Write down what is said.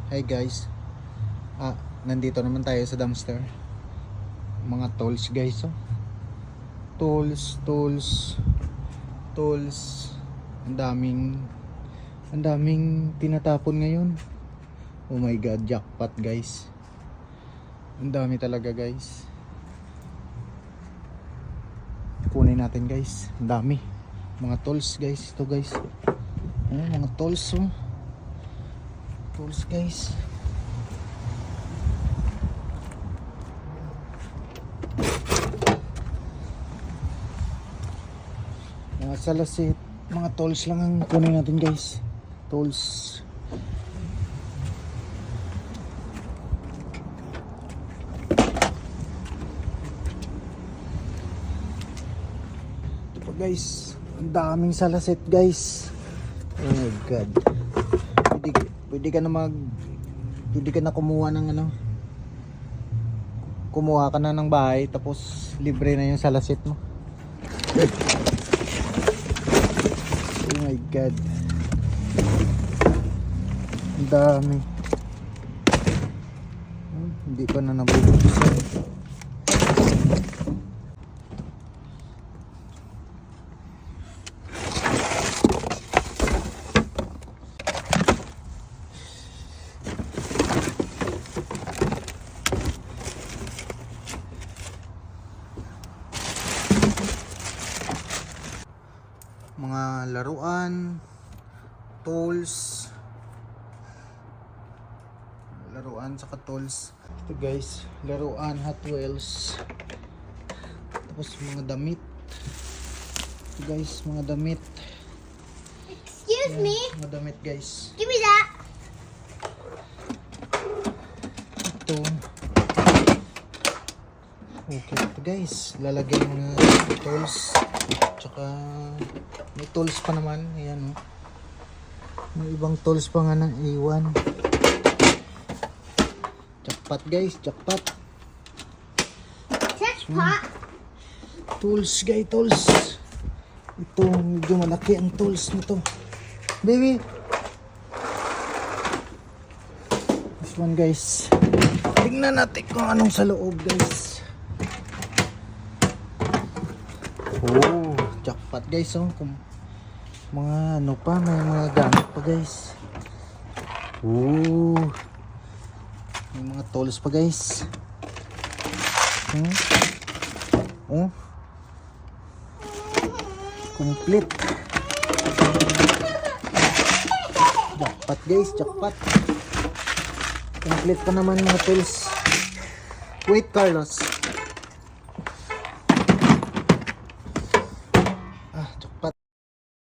Hi guys. Nandito naman tayo sa dumpster. Mga tools guys, oh. Tools. Ang daming tinatapon ngayon. Oh my god, jackpot guys. Ang dami talaga guys. Kunin natin guys. Ang dami. Mga tools guys, ito guys. Mga tools, oh. Tools guys. Mga salasit, mga tools lang ang kunin natin guys. Tools. Ito pa guys, ang daming salasit guys. Oh my god. Pwede ka na kumuha ng kumuha ka na ng bahay tapos libre na yung salasit mo. Oh my god, ang dami. Hindi pa na nabubuksan. Mga laruan, tools, saka tools. Ito guys, laruan, Hot Wheels. Tapos mga damit. Ito guys, mga damit. Excuse me? Mga damit guys. Give me that. Ito. Okay, ito guys, lalagyan mo na tools. Tsaka may tools pa naman. Ayan, oh. May ibang tools pa nga na iwan. Jackpot guys, jackpot. Jackpot. Tools guys, tools. Ito, medyo malaki ang tools nito. Baby. This one guys. Tingnan natin kung anong sa loob guys. Oh, jackpot guys, oh. Mga ano pa, may mga gamit pa guys. Oh, may mga tools pa guys. Oh, complete. Jackpot guys, jackpot. Complete pa naman mga tools. Wait Carlos.